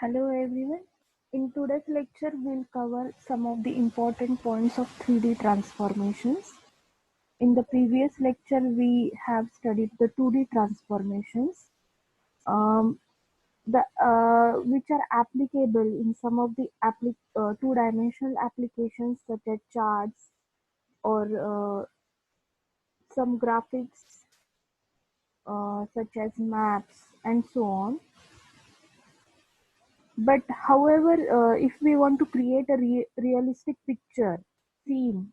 Hello everyone. In today's lecture, we'll cover some of the important points of 3D transformations. In the previous lecture, we have studied the 2D transformations, um, which are applicable in some of the two-dimensional applications such as charts or some graphics such as maps and so on. But however, if we want to create a realistic picture, scene,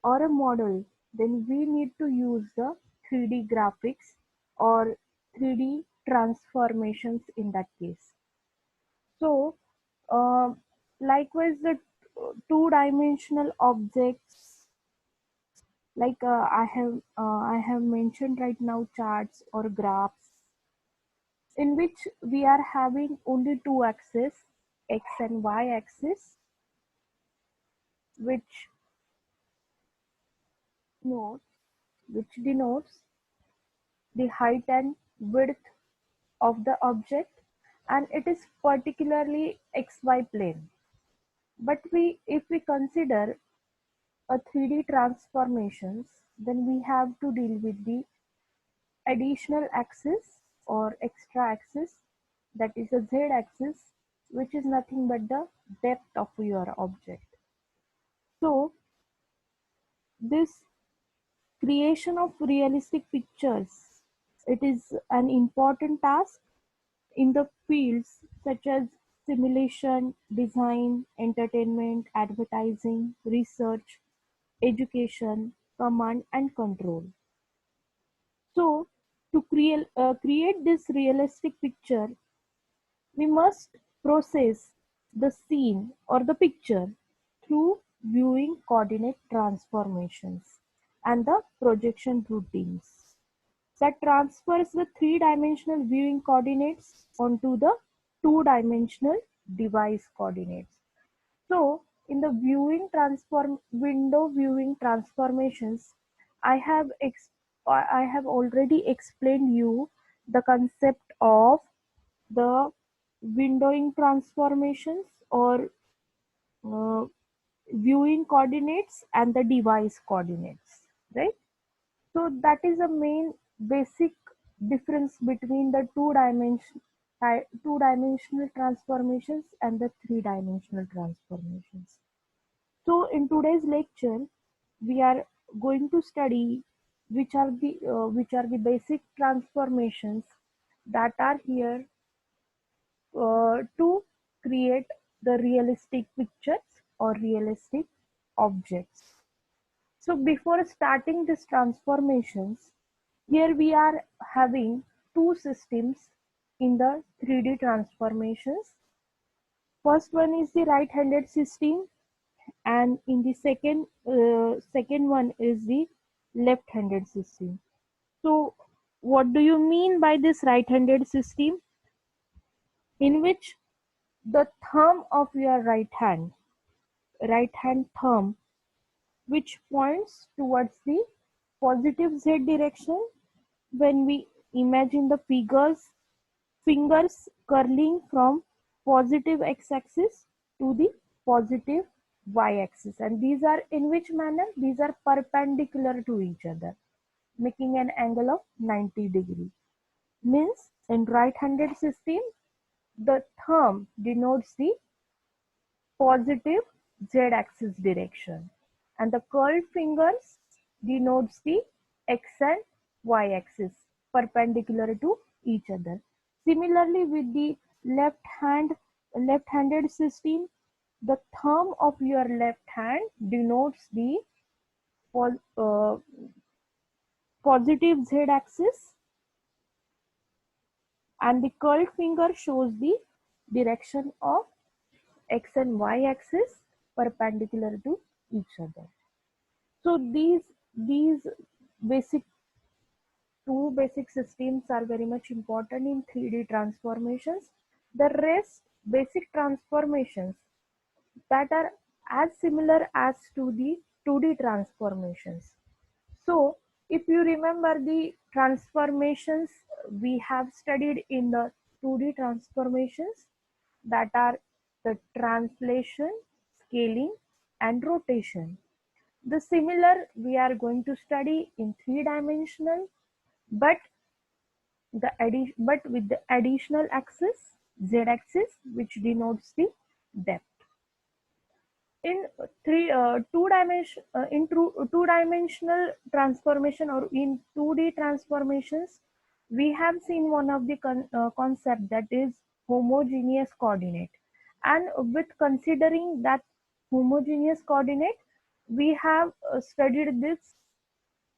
or a model, then we need to use the 3D graphics or 3D transformations in that case. So, uh, likewise, the two-dimensional objects, like I have mentioned right now, charts or graphs, in which we are having only two axes, x and y axis, which notes which denotes the height and width of the object, and it is particularly xy plane. But if we consider a 3D transformations, then we have to deal with the additional axis or extra axis, that is a z axis, which is nothing but the depth of your object. So this creation of realistic pictures, it is an important task in the fields such as simulation, design, entertainment, advertising, research, education, command and control. So, to create this realistic picture, we must process the scene or the picture through viewing coordinate transformations and the projection routines that transfers the three-dimensional viewing coordinates onto the two-dimensional device coordinates. So, in the window viewing transformations, I have I have already explained you the concept of the windowing transformations or uh, viewing coordinates and the device coordinates, right? So that is the main basic difference between the two-dimensional transformations and the three-dimensional transformations. So in today's lecture, we are going to study which are the basic transformations that are here to create the realistic pictures or realistic objects. So before starting these transformations, here we are having two systems in the 3D transformations. First one is the right-handed system, and in the second one is the left-handed system. So what do you mean by this right-handed system? In which the thumb of your right hand thumb, which points towards the positive z direction when we imagine the fingers curling from positive x-axis to the positive y-axis, and these are in which manner? These are perpendicular to each other, making an angle of 90 degree. Means in right-handed system, the thumb denotes the positive z-axis direction, and the curled fingers denotes the x and y-axis perpendicular to each other. Similarly, with the left-handed system, the thumb of your left hand denotes the uh, positive z-axis, and the curled finger shows the direction of x and y axis perpendicular to each other. So these basic two basic systems are very much important in 3D transformations. The rest basic transformations that are as similar as to the 2D transformations. So if you remember the transformations we have studied in the 2D transformations, that are the translation, scaling, and rotation. The similar we are going to study in three-dimensional, but but with the additional axis, z-axis, which denotes the depth. In two dimensional transformation, or in 2D transformations, we have seen one of the concept, that is homogeneous coordinate. And with considering that homogeneous coordinate, we have studied this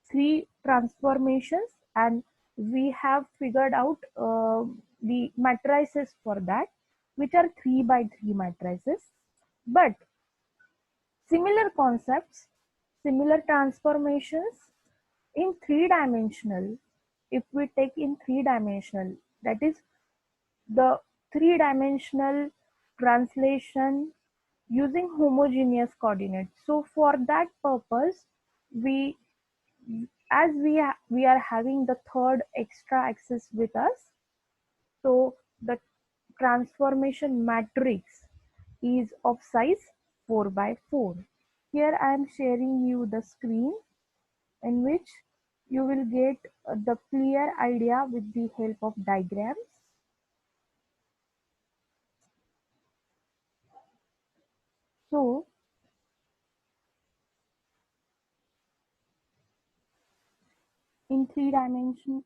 three transformations, and we have figured out the matrices for that, which are 3 by 3 matrices. But similar concepts, similar transformations in three-dimensional, if we take in three-dimensional, that is the three-dimensional translation using homogeneous coordinates. So for that purpose, we we are having the third extra axis with us, so the transformation matrix is of size 4 by 4. Here I am sharing you the screen in which you will get the clear idea with the help of diagrams. So in three dimensional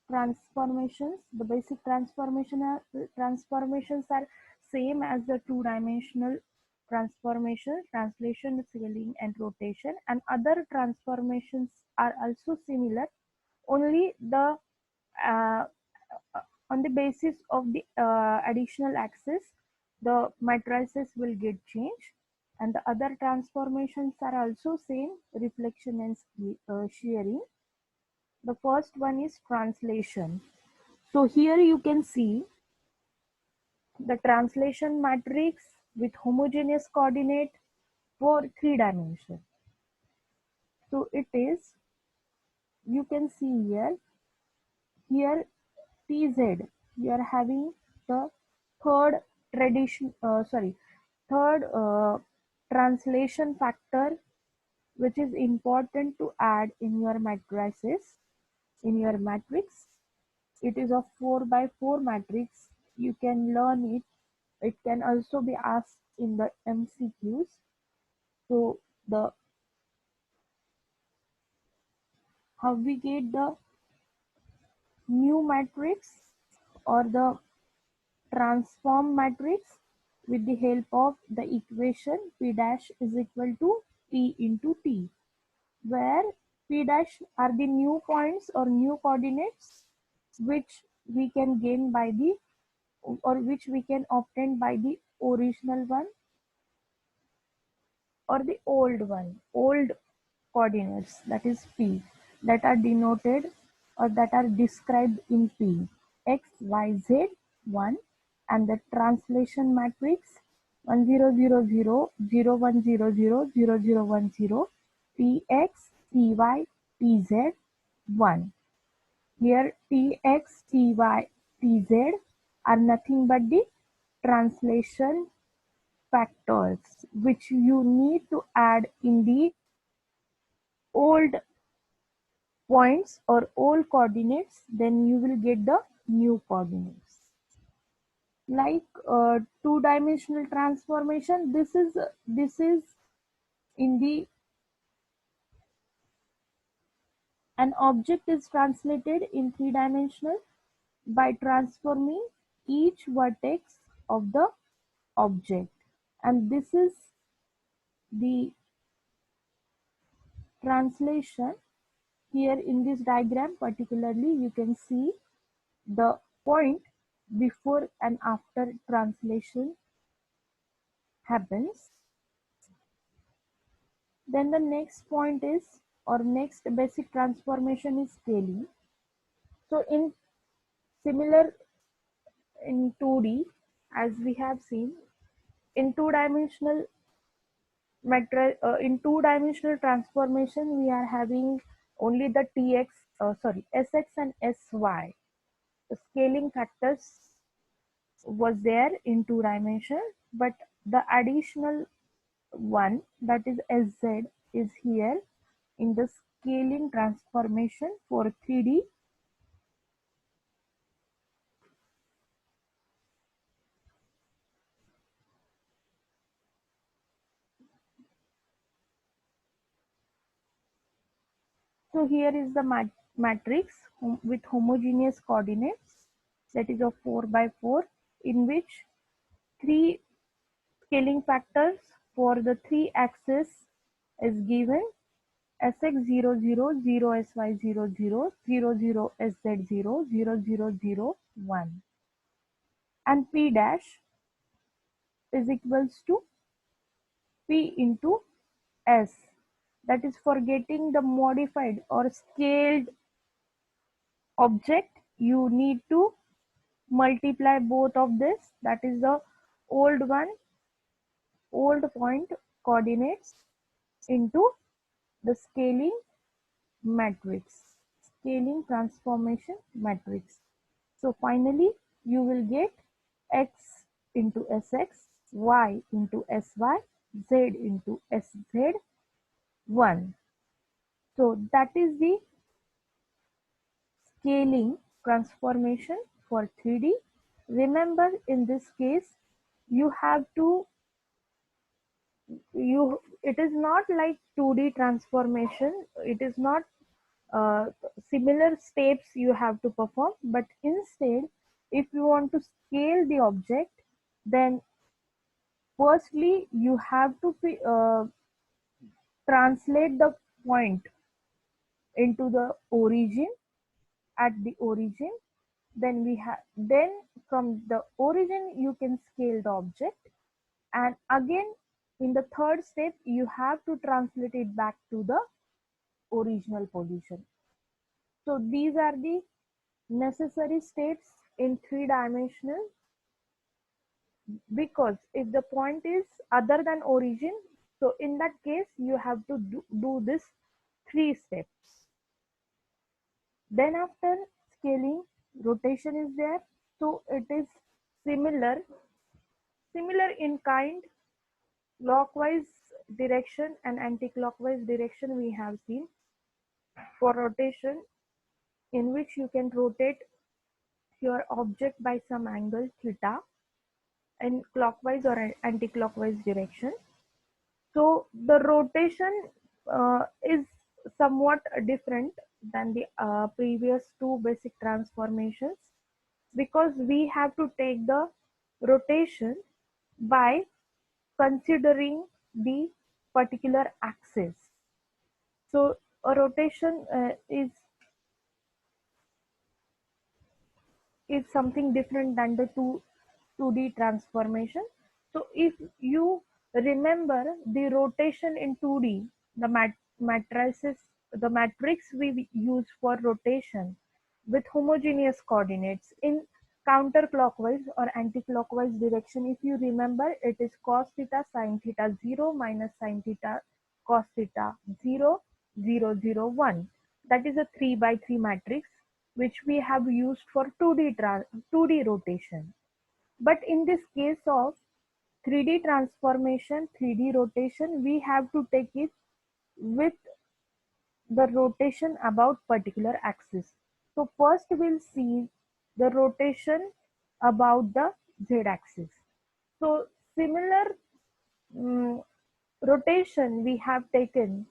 transformations, the basic transformations are same as the two-dimensional transformation, translation, scaling, and rotation, and other transformations are also similar. Only the uh, on the basis of the additional axis, the matrices will get changed, and the other transformations are also same: reflection and shearing. The first one is translation. So here you can see the translation matrix with homogeneous coordinate for three dimension. So it is, you can see here TZ, we are having the third third translation factor, which is important to add in your matrices, in your matrix. It is a 4 by 4 matrix. You can learn it. It can also be asked in the MCQs. So the how we get the new matrix or the transform matrix, with the help of the equation P dash is equal to P into T, where P dash are the new points or new coordinates which we can gain by the, or which we can obtain by the original one or the old one, old coordinates, that is P, that are denoted or that are described in P, X, Y, Z, 1, and the translation matrix 1 0 0 0 0 1 0 0 0 0 1 0 Tx, Ty, Tz, 1. Here Tx, Ty, Tz are nothing but the translation factors which you need to add in the old points or old coordinates, then you will get the new coordinates. Like two-dimensional transformation, this is in the, an object is translated in three-dimensional by transforming each vertex of the object, and this is the translation. Here in this diagram particularly, you can see the point before and after translation happens. Then the next point is, or next basic transformation is scaling. So in similar in 2D, as we have seen, in two-dimensional in two-dimensional transformation, we are having only the Sx and Sy, the scaling factors was there in 2 dimension, but the additional one, that is Sz, is here in the scaling transformation for 3D. So here is the matrix with homogeneous coordinates, that is of 4 by 4, in which 3 scaling factors for the 3 axes is given: Sx 00, 0 Sy 00, 00 Sz 0, 1, and P dash is equals to P into S. That is for getting the modified or scaled object, you need to multiply both of this, that is the old one, old point coordinates, into the scaling matrix, scaling transformation matrix. So finally you will get x into sx, y into sy, z into sz 1. So that is the scaling transformation for 3D. Remember, in this case, you have to, it is not like 2D transformation. It is not uh, similar steps you have to perform, but instead, if you want to scale the object, then firstly you have to translate the point into the origin, at the origin. Then we have, then from the origin you can scale the object, and again in the third step you have to translate it back to the original position. So these are the necessary steps in 3 dimensional, because if the point is other than origin, so in that case you have to do this 3 steps. Then after scaling, rotation is there. So it is similar in kind. Clockwise direction and anti-clockwise direction we have seen for rotation, in which you can rotate your object by some angle theta in clockwise or anti-clockwise direction. So the rotation is somewhat different than the previous 2 basic transformations, because we have to take the rotation by considering the particular axis. So a rotation is something different than the 2D transformation. So if you remember the rotation in 2D, the matrices, the matrix we use for rotation with homogeneous coordinates in counterclockwise or anti-clockwise direction, if you remember, it is cos theta sin theta 0 minus sin theta cos theta 0, 0, 0, 1. That is a 3 by 3 matrix which we have used for 2D rotation. But in this case of 3D transformation, 3D rotation, we have to take it with the rotation about particular axis. So first we'll see the rotation about the z-axis. So similar rotation we have taken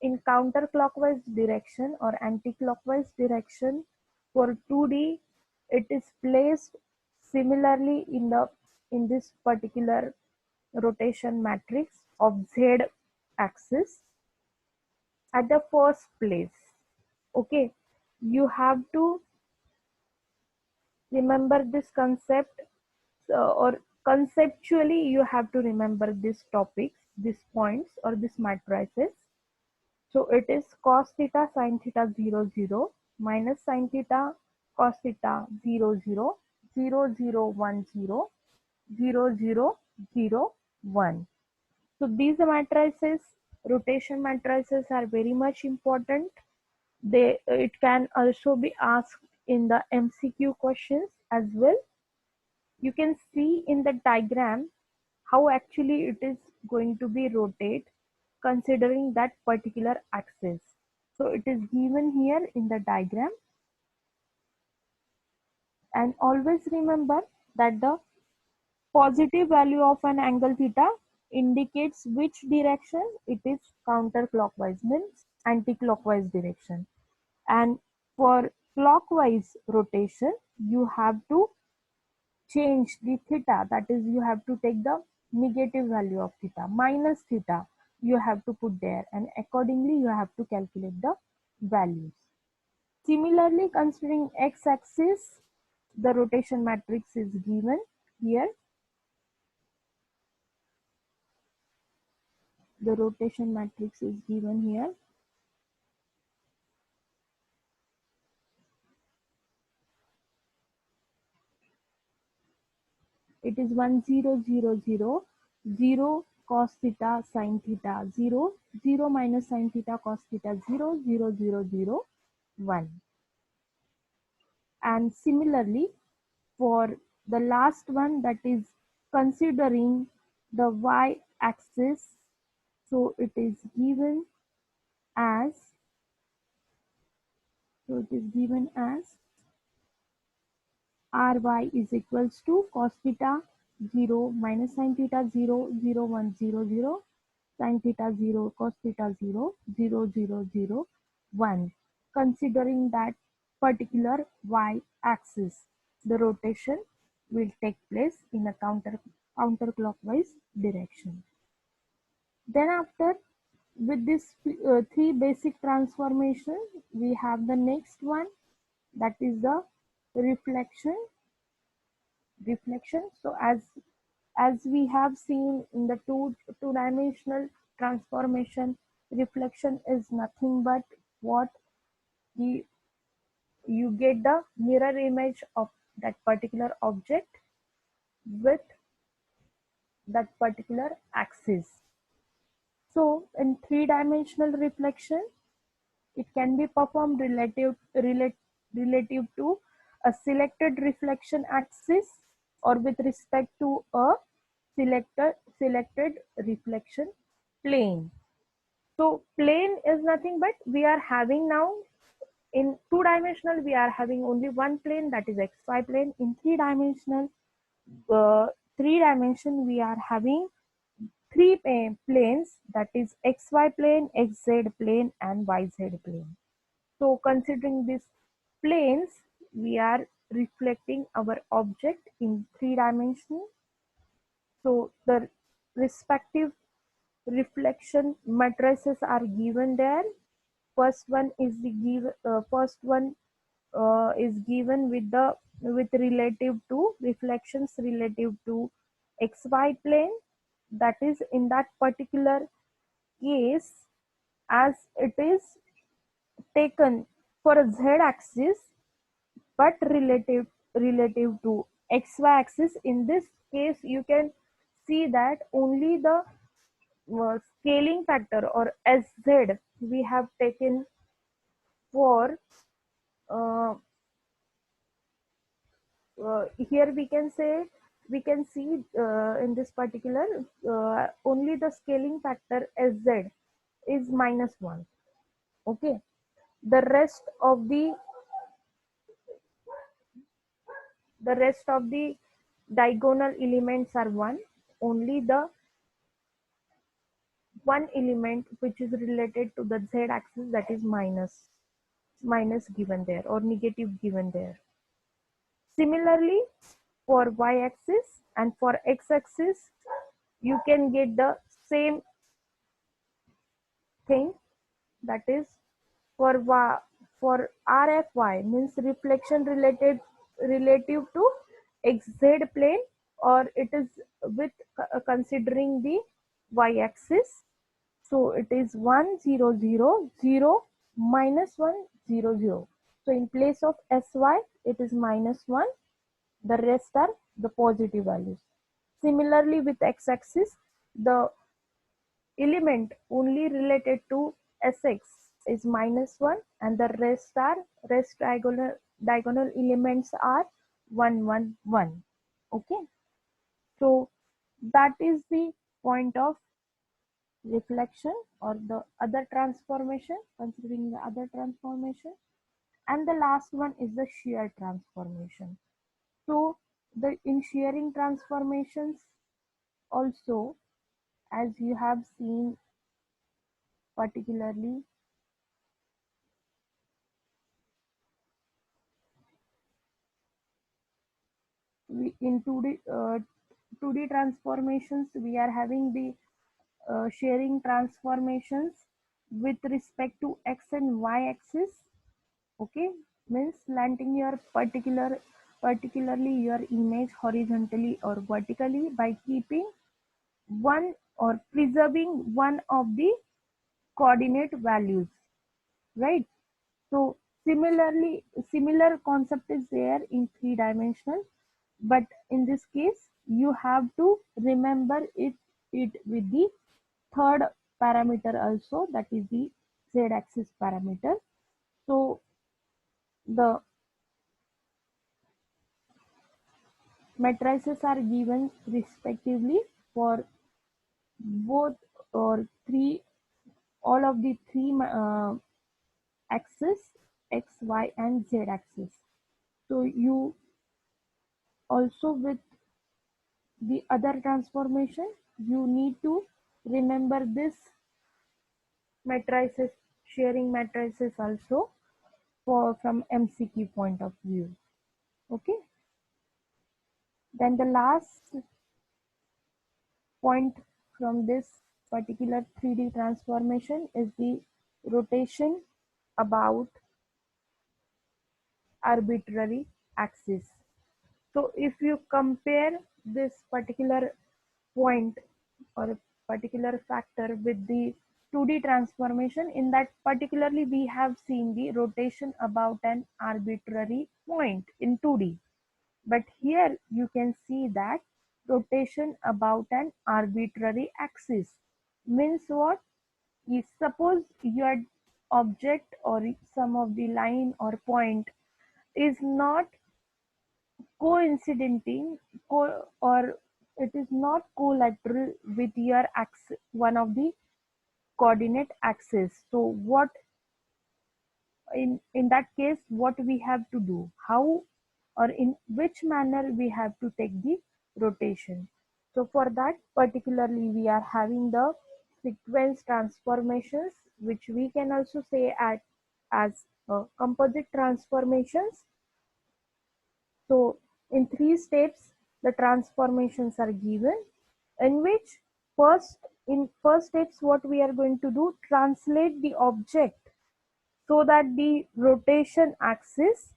in counterclockwise direction or anti-clockwise direction for 2D. It is placed similarly in this particular rotation matrix of z axis at the first place. Okay, you have to remember this concept, or conceptually you have to remember these topics, these points or these matrices. So it is cos theta sin theta 0, 0 minus sin theta cos theta 0, 0, 0, 0, 1, 0, 0, 0, 0, 1. So these matrices, rotation matrices, are very much important. It can also be asked in the MCQ questions as well. You can see in the diagram how actually it is going to be rotate considering that particular axis. So it is given here in the diagram, and always remember that the positive value of an angle theta indicates which direction it is counterclockwise, means anti-clockwise direction. And for clockwise rotation, you have to change the theta, that is you have to take the negative value of theta, minus theta you have to put there, and accordingly you have to calculate the values. Similarly, considering x-axis, the rotation matrix is given here. The rotation matrix is given here. It is 1 0 0 0 0 cos theta sin theta 0 0 minus sin theta cos theta 0 0 0 0 1. And similarly, for the last one, that is considering the y-axis, so it is given as ry is equals to cos theta 0 minus sin theta 0 0 1 0 0 sin theta 0 cos theta 0 0 0 0 1. Considering that particular y-axis, the rotation will take place in a counterclockwise direction. Then after, with this three basic transformation, we have the next one, that is the reflection. So as we have seen in the two-dimensional transformation, reflection is nothing but what you you get the mirror image of that particular object with that particular axis. So in three-dimensional reflection, it can be performed relative to a selected reflection axis or with respect to a selected reflection plane. So plane is nothing but we are having now in two-dimensional we are having only one plane, that is xy plane. In three-dimensional three dimension we are having three planes, that is xy plane, xz plane and yz plane. So considering these planes, we are reflecting our object in three dimensions. So the respective reflection matrices are given there. First one is given with relative to reflections relative to xy plane. That is, in that particular case, as it is taken for a z-axis but relative to xy axis. In this case, you can see that only the scaling factor or sz we have taken for here we can see in this particular only the scaling factor sz is -1. Okay, the rest of the diagonal elements are 1. Only the one element which is related to the z axis, that is minus given there or negative given there. Similarly, for y axis and for x axis, you can get the same thing, that is for RFY means reflection relative to xz plane, or it is with considering the y axis. So it is 1 0 0 0 minus 1 0 0. So in place of sy it is -1, the rest are the positive values. Similarly with x-axis, the element only related to sx is -1 and the rest diagonal elements are 1 1 1. Okay, so that is the point of reflection or the other transformation, considering the other transformation. And the last one is the shear transformation. So the in shearing transformations also, as you have seen, particularly we in 2D transformations, we are having the sharing transformations with respect to x and y axis. Okay, means slanting your particularly your image horizontally or vertically by keeping one or preserving one of the coordinate values, right? So similar concept is there in three-dimensional, but in this case, you have to remember it with the third parameter also, that is the z-axis parameter. So the matrices are given respectively for both or three, all of the three axis, x, y, and z axis. So you also with the other transformation, you need to remember this matrices, sharing matrices also for from MCQ point of view. Okay. Then the last point from this particular 3D transformation is the rotation about arbitrary axis. So if you compare this particular point or a particular factor with the 2D transformation, in that particularly we have seen the rotation about an arbitrary point in 2D. But here you can see that rotation about an arbitrary axis means what? Is suppose your object or some of the line or point is not coinciding or it is not collateral with your axis, one of the coordinate axis. So what in that case, what we have to do, how or in which manner we have to take the rotation. So for that particularly we are having the sequence transformations, which we can also say as composite transformations. So in three steps, the transformations are given, in which in first steps, what we are going to do, translate the object so that the rotation axis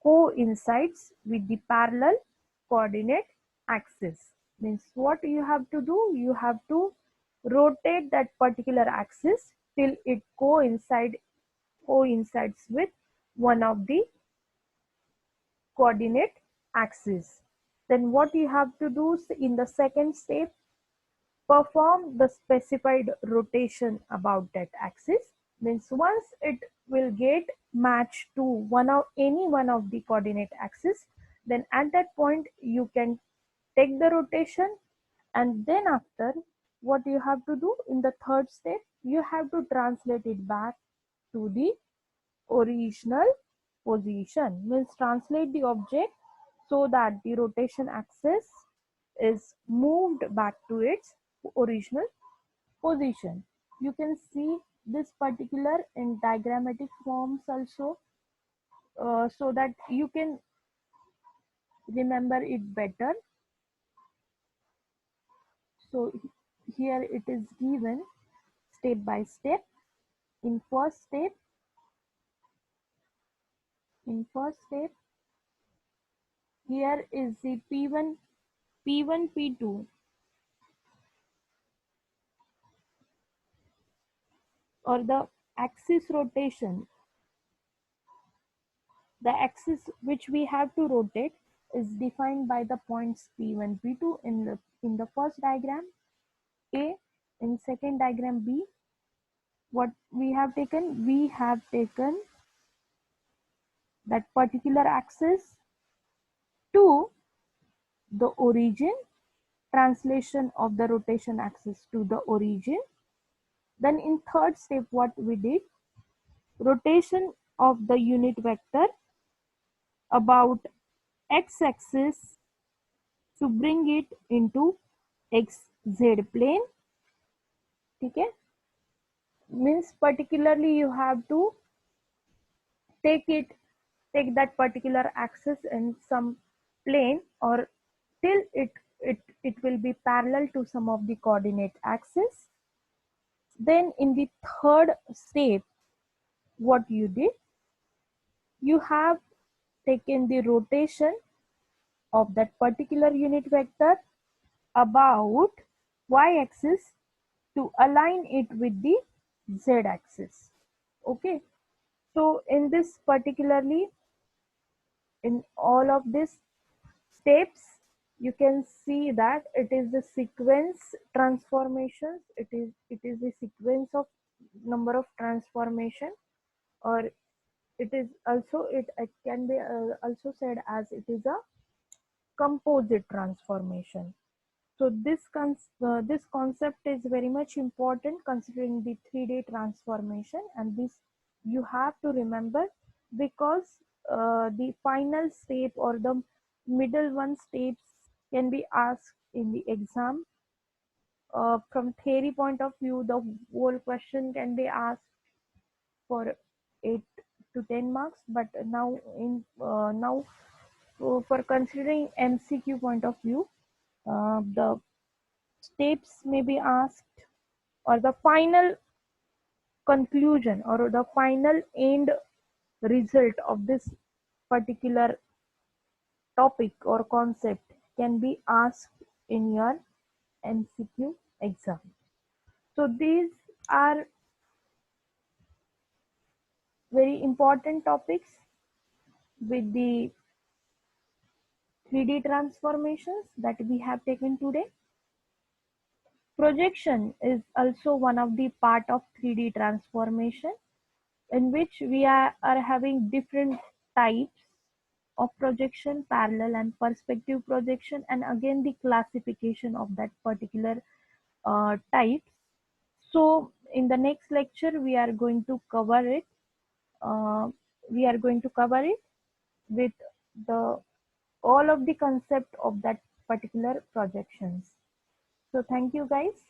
coincides with the parallel coordinate axis. Means what you have to do, you have to rotate that particular axis till it coincides with one of the coordinate axis. Then what you have to do in the second step, perform the specified rotation about that axis. Means once it will get matched to any one of the coordinate axis, then at that point you can take the rotation, and then after, what you have to do in the third step, you have to translate it back to the original position. Means translate the object so that the rotation axis is moved back to its original position. You can see this particular in diagrammatic forms also, so that you can remember it better. So here it is given step by step. In first step, here is the P1, P2, or the axis rotation. The axis which we have to rotate is defined by the points P1, P2 in the first diagram A. In second diagram B, what we have taken? We have taken that particular axis to the origin, translation of the rotation axis to the origin. Then in third step, what we did, rotation of the unit vector about x-axis to bring it into xz plane. Okay, means particularly you have to take it take that particular axis in some plane or till it will be parallel to some of the coordinate axis. Then in the third step, what you did, you have taken the rotation of that particular unit vector about y-axis to align it with the z-axis. Okay, so in this particularly, in all of these steps, you can see that it is the sequence transformations. It is the sequence of number of transformation, or it is also it can be also said as it is a composite transformation. So this concept is very much important considering the 3D transformation, and this you have to remember because the final step or the middle one steps can be asked in the exam. From theory point of view, the whole question can be asked for 8 to 10 marks, but now for considering MCQ point of view, the steps may be asked, or the final conclusion or the final end result of this particular topic or concept can be asked in your MCQ exam. So these are very important topics with the 3D transformations that we have taken today. Projection is also one of the part of 3D transformation, in which we are having different types of projection, parallel and perspective projection, and again the classification of that particular type. So in the next lecture we are going to cover it. Uh, we are going to cover it with the all of the concept of that particular projections. So thank you guys.